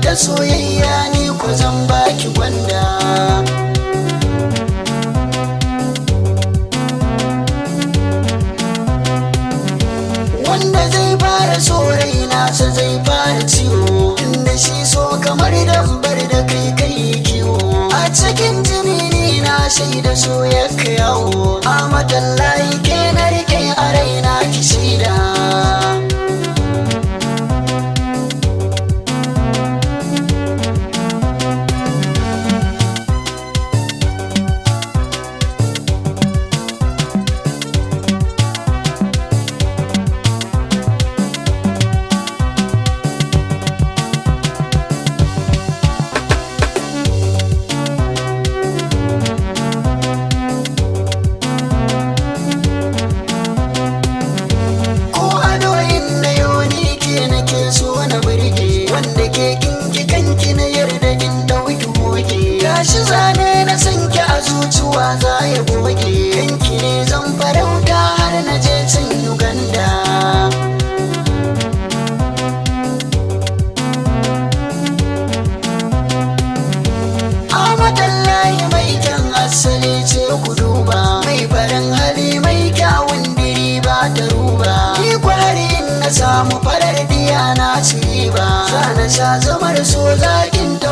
da soyayya ni ku zan baki gwanda. Wanda zai fara so rainasa zai fara ciwo, inda shi so kamar dambar da kai kai kiwo. A cikin jini ni na shaida so ya yawo, a matallahi ke na rike a raina ki shaida. Gashi zane na sanki a zuciya za ya goge, yanki ne zan farauta har na je can Uganda. Amadallahi mai kyan asali ce ku duba, mai farin hali mai kyawun diri ba ta ruba. Ni kwari in na samu farar diya na ci ba, za na sha zamar so zakin ta